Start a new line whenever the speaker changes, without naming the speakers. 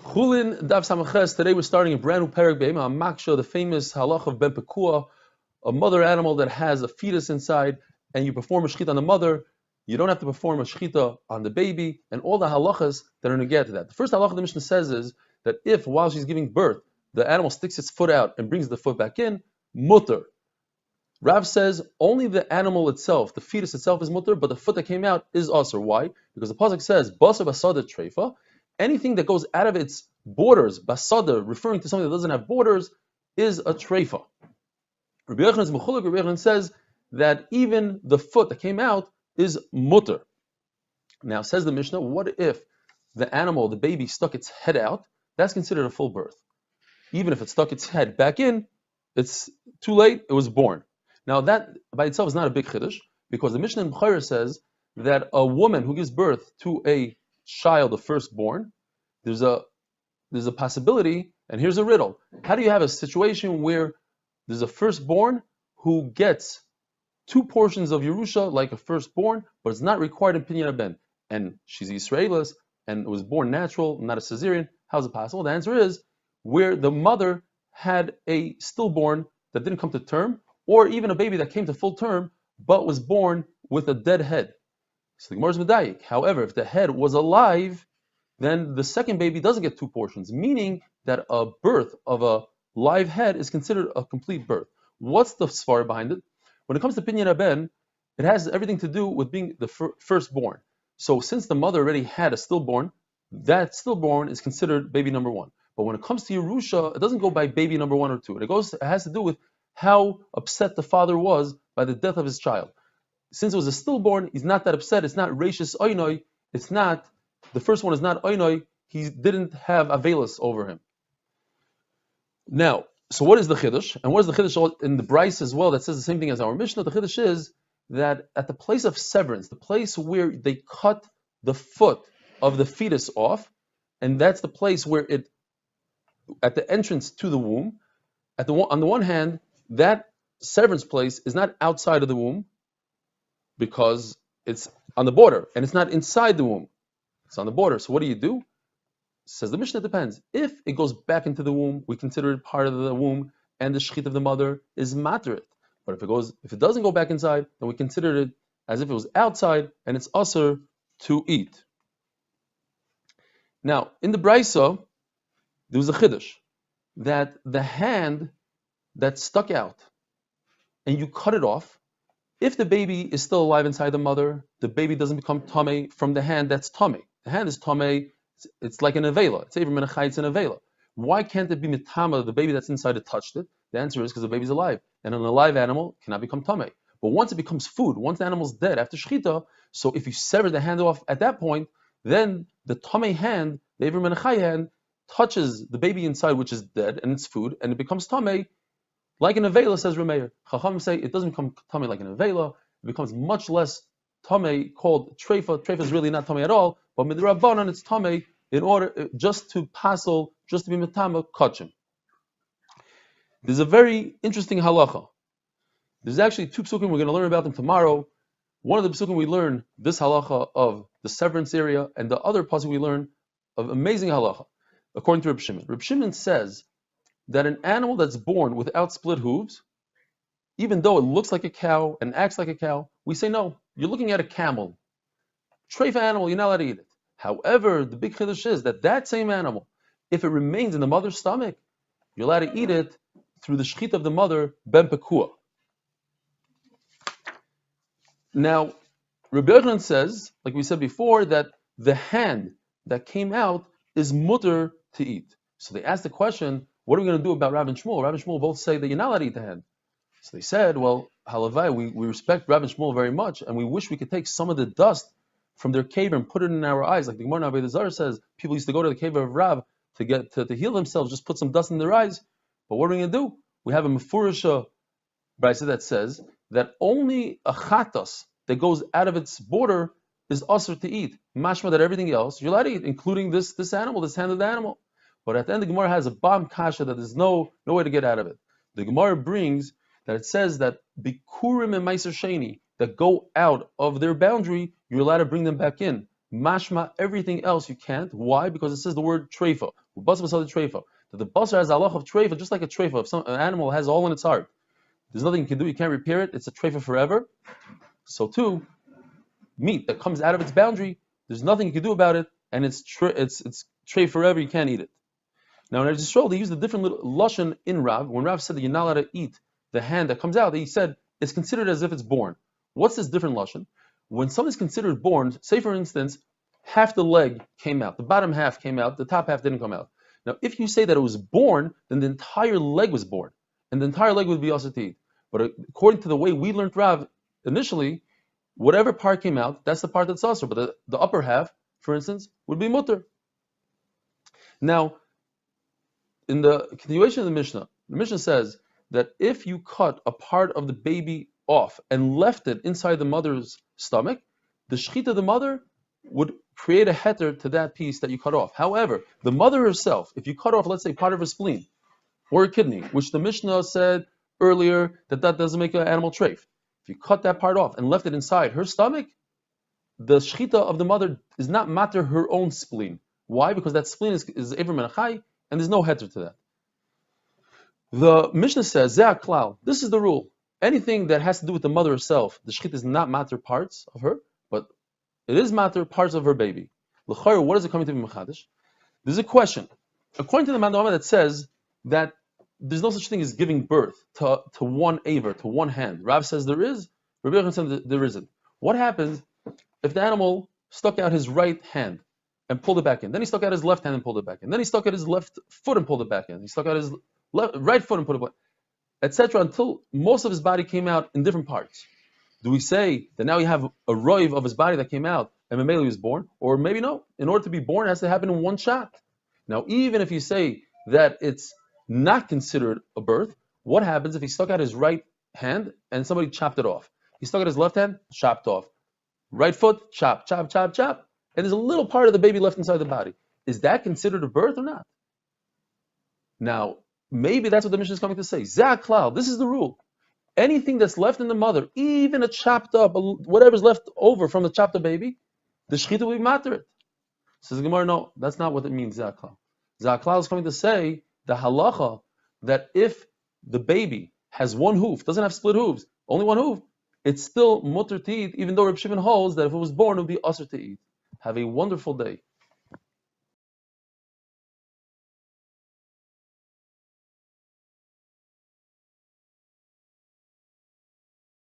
Chullin Daf Samaches. Today we're starting a brand new parak be'ema maksha, the famous halach of ben pekua, a mother animal that has a fetus inside, and you perform a shechita on the mother. You don't have to perform a shechita on the baby, and all the halachas that are going to get to that. The first halacha the Mishnah says is that if while she's giving birth, the animal sticks its foot out and brings the foot back in, mutter. Rav says only the animal itself, the fetus itself is mutter, but the foot that came out is asur. Why? Because the pasuk says basar basada treifa. Anything that goes out of its borders, basada, referring to something that doesn't have borders, is a treifa. Rabbi Yochanan is mechulek. Rabbi Yochanan says that even the foot that came out is mutter. Now, says the Mishnah, what if the animal, the baby, stuck its head out? That's considered a full birth. Even if it stuck its head back in, it's too late, it was born. Now, that by itself is not a big chiddush, because the Mishnah in B'chayr says that a woman who gives birth to a child, the firstborn, there's a possibility, and here's a riddle. How do you have a situation where there's a firstborn who gets two portions of Yerusha like a firstborn, but it's not required in Pinyan Ben, and she's Yisraelis, and it was born natural, not a cesarean? How's it possible? The answer is where the mother had a stillborn that didn't come to term, or even a baby that came to full term, but was born with a dead head. So the Gemara is medayik. However, if the head was alive, then the second baby doesn't get two portions, meaning that a birth of a live head is considered a complete birth. What's the svara behind it? When it comes to Pinyan Ben, it has everything to do with being the firstborn. So since the mother already had a stillborn, that stillborn is considered baby number one. But when it comes to Yerusha, it doesn't go by baby number one or two. It has to do with how upset the father was by the death of his child. Since it was a stillborn, he's not that upset. It's not Reishis Oinoi. It's not, the first one is not Oinoi. He didn't have Avelis over him. Now, so what is the Chiddush? And what is the Chiddush in the Bryce as well that says the same thing as our Mishnah? The Chiddush is that at the place of severance, the place where they cut the foot of the fetus off, and that's the place where it, at the entrance to the womb, on the one hand, that severance place is not outside of the womb because it's on the border, and it's not inside the womb. It's on the border. So what do? Says the Mishnah, it depends. If it goes back into the womb, we consider it part of the womb, and the shechit of the mother is materit. But if it doesn't go back inside, then we consider it as if it was outside, and it's asur to eat. Now, in the Brisa, there was a chiddush that the hand that stuck out, and you cut it off, if the baby is still alive inside the mother, the baby doesn't become tamei from the hand that's tamei. The hand is tamei. It's like an avela. It's even minachai. It's an avela. Why can't it be mitama? The baby that's inside it touched it. The answer is because the baby's alive, and an alive animal cannot become tamei. But once it becomes food, once the animal's dead after shechita, so if you sever the hand off at that point, then the tamei hand, the even minachai hand, touches the baby inside, which is dead, and it's food, and it becomes tamei. Like an avela, says Rameir. Chacham say it doesn't become tamei like an avela. It becomes much less tamei, called treifa. Treifa is really not tamei at all, but midrabanan it's tamei in order just to passel, just to be metama kachim. There's a very interesting halacha. There's actually two psukim we're going to learn about them tomorrow. One of the psukim we learn this halacha of the severance area, and the other pasuk we learn of amazing halacha according to Reb Shimon. Reb Shimon says that an animal that's born without split hooves, even though it looks like a cow and acts like a cow, we say no, you're looking at a camel. Treifa animal, you're not allowed to eat it. However, the big chiddush is that same animal, if it remains in the mother's stomach, you're allowed to eat it through the shechit of the mother, ben pekua. Now, Rabbi Yochanan says, like we said before, that the hand that came out is mutter to eat. So they asked the question, what are we going to do about Rav and Shmuel? Rav and Shmuel both say that you're not allowed to eat the hand. So they said, well, halavai, we respect Rav and Shmuel very much, and we wish we could take some of the dust from their cave and put it in our eyes. Like the Gemara Navei Zara says, people used to go to the cave of Rav to get to heal themselves, just put some dust in their eyes. But what are we going to do? We have a Mefurisha Brisa that says that only a chatas that goes out of its border is asur to eat. Mashma that everything else you're allowed to eat, including this animal, this hand of the animal. But at the end, the Gemara has a bomb kasha that there's no way to get out of it. The Gemara brings that it says that bikurim and meiser sheni that go out of their boundary, you're allowed to bring them back in. Mashma, everything else you can't. Why? Because it says the word treifa. Treifa. That the basar has a halach of treifa, just like a treifa. If an animal has a hole in its heart, there's nothing you can do. You can't repair it. It's a treifa forever. So too, meat that comes out of its boundary, there's nothing you can do about it, and it's tray forever. You can't eat it. Now in Yisrael, they used a different little lashon in Rav. When Rav said that you're not allowed to eat the hand that comes out, he said it's considered as if it's born. What's this different lashon? When something's considered born, say for instance, half the leg came out, the bottom half came out, the top half didn't come out. Now, if you say that it was born, then the entire leg was born, and the entire leg would be also to eat. But according to the way we learned Rav initially, whatever part came out, that's the part that's also. But the upper half, for instance, would be mutter. Now, in the continuation of the Mishnah says that if you cut a part of the baby off and left it inside the mother's stomach, the shechita of the mother would create a heter to that piece that you cut off. However, the mother herself, if you cut off, let's say, part of her spleen or a kidney, which the Mishnah said earlier that doesn't make an animal treif, if you cut that part off and left it inside her stomach, the shechita of the mother is not matter her own spleen. Why? Because that spleen is Ever Menachai, and there's no heter to that. The Mishnah says, Zeh klal, this is the rule. Anything that has to do with the mother herself, the shechita is not matter parts of her, but it is matter parts of her baby. L'chayr, what is it coming to be mechadish? There's a question. According to the Mandama that says that there's no such thing as giving birth to one aver, to one hand. Rav says there is, Rabbi Yochanan says there isn't. What happens if the animal stuck out his right hand and pulled it back in? Then he stuck out his left hand and pulled it back in. Then he stuck out his left foot and pulled it back in. He stuck out his right foot and put it back, etc., until most of his body came out in different parts. Do we say that now you have a roiv of his body that came out and Mameli was born? Or maybe no. In order to be born, it has to happen in one shot. Now, even if you say that it's not considered a birth, what happens if he stuck out his right hand and somebody chopped it off? He stuck out his left hand, chopped off. Right foot, chop, chop, chop, chop. And there's a little part of the baby left inside the body. Is that considered a birth or not? Now, maybe that's what the Mishnah is coming to say. Zeh klal, this is the rule. Anything that's left in the mother, even a chopped up, whatever's left over from the chopped up baby, the shechita will be matter. Says the Gemara, no, that's not what it means, Zeh klal. Zeh klal is coming to say the halacha that if the baby has one hoof, doesn't have split hooves, only one hoof, it's still mutter to eat, even though Reb Shimon holds that if it was born, it would be usher to eat. Have a wonderful day.